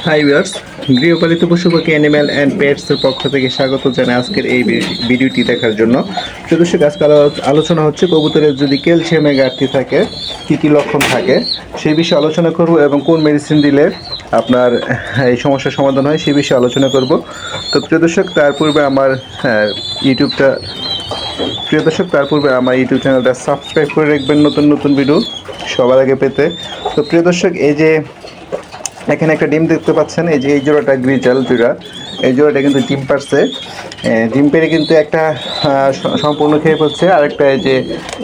Hi viewers, গৃহপালিত পশু পাখি অ্যানিম্যাল অ্যান্ড পেটসের পক্ষ থেকে স্বাগত জানাই আজকের এই ভিডিওটি দেখার জন্য। দর্শক, আজকে আলোচনা হচ্ছে কবুতরের যদি ক্যালসিয়ামের ঘাটতি থাকে কী কী লক্ষণ থাকে সেই বিষয়ে আলোচনা করব এবং কোন মেডিসিন দিলে আপনার এই সমস্যার সমাধান হয় সেই বিষয়ে আলোচনা করব। তো প্রিয় দর্শক, তার পূর্বে আমার ইউটিউব চ্যানেলটা সাবস্ক্রাইব করে রাখবেন নতুন নতুন ভিডিও সবার আগে পেতে। তো প্রিয় দর্শক, এই যে এখানে একটা ডিম দেখতে পাচ্ছেন, এই জোড়াটা গ্রিজাল জোড়া, এই জোড়াটা কিন্তু ডিম পারছে। ডিম পেড়ে কিন্তু একটা সম্পূর্ণ খেয়ে ফেলছে, আরেকটা এই যে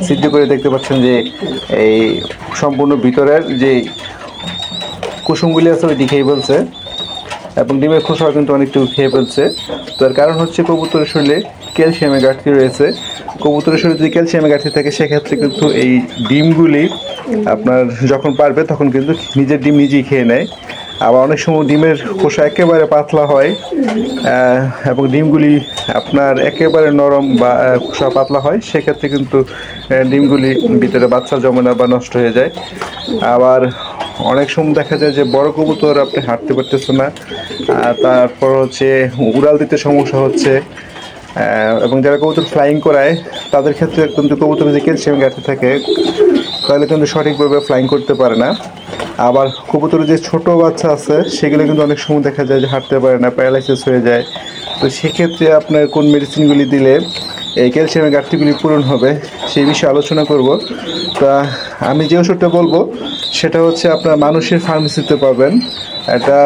সিদ্ধ করে দেখতে পাচ্ছেন যে এই সম্পূর্ণ ভিতরের যে কুসুমগুলি আছে ওইটি খেয়ে ফেলছে এবং ডিমের খোসাও কিন্তু অনেকটুকু খেয়ে ফেলছে। তো এর কারণ হচ্ছে কবুতরের শরীরে ক্যালসিয়ামের ঘাটতি রয়েছে। কবুতরের শরীরে যদি ক্যালসিয়ামের ঘাটতি থাকে সেক্ষেত্রে কিন্তু এই ডিমগুলি আপনার যখন পারবে তখন কিন্তু নিজের ডিম নিজেই খেয়ে নেয়। আবার অনেক সময় ডিমের খোসা একেবারে পাতলা হয় এবং ডিমগুলি আপনার একেবারে নরম বা খোসা পাতলা হয়, সেক্ষেত্রে কিন্তু ডিমগুলি ভিতরে বাচ্চা জমে না বা নষ্ট হয়ে যায়। আবার অনেক সময় দেখা যায় যে বড় কবুতর আপনি হাঁটতে পারতেছে না, তারপর হচ্ছে উড়াল দিতে সমস্যা হচ্ছে এবং যারা কবুতর ফ্লাইং করায় তাদের ক্ষেত্রে কিন্তু কবুতরের যে ক্যালসিয়াম ঘাটতি থাকে তাহলে কিন্তু সঠিকভাবে ফ্লাইং করতে পারে না। আবার কবুতরের যে ছোট বাচ্চা আছে সেগুলো কিন্তু অনেক সময় দেখা যায় যে হাঁটতে পারে না, প্যারালাইসিস হয়ে যায়। তো সেক্ষেত্রে আপনার কোন মেডিসিনগুলি দিলে এই ক্যালসিয়ামের ঘাটতিগুলি পূরণ হবে সেই বিষয়ে আলোচনা করব। তা আমি যে ওষুধটা বলবো সেটা হচ্ছে আপনার মানুষের ফার্মেসিতে পাবেন। এটা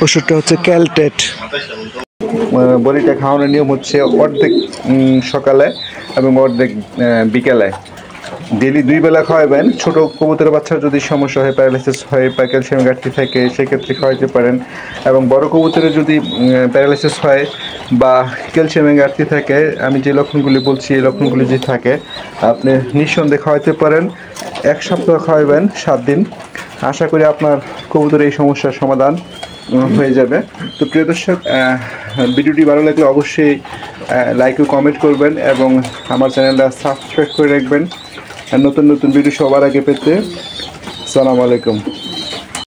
ওষুধটা হচ্ছে ক্যালটেট। বড়িটা খাওয়ানোর নিয়ম হচ্ছে অর্ধেক সকালে এবং অর্ধেক বিকেলে, ডেলি 2 বেলা খাওয়াবেন। ছোটো কবুতরের বাচ্চার যদি সমস্যা হয়, প্যারালাইসিস হয় বা ক্যালসিয়াম ঘাটতি থাকে সেক্ষেত্রে খাওয়াইতে পারেন। এবং বড় কবুতরের যদি প্যারালাইসিস হয় বা ক্যালসিয়ামের ঘাটতি থাকে, আমি যে লক্ষণগুলি বলছি এই লক্ষণগুলি যদি থাকে আপনি নিঃসন্দেহে খাওয়াইতে পারেন। 1 সপ্তাহ খাওয়াবেন 7 দিন, আশা করি আপনার কবুতরের এই সমস্যার সমাধান হয়ে যাবে। তো প্রিয় দর্শক, ভিডিওটি ভালো লাগলে অবশ্যই লাইক ও কমেন্ট করবেন এবং আমার চ্যানেলটা সাবস্ক্রাইব করে রাখবেন নতুন নতুন ভিডিও সবার আগে পেতে। আসসালামু আলাইকুম।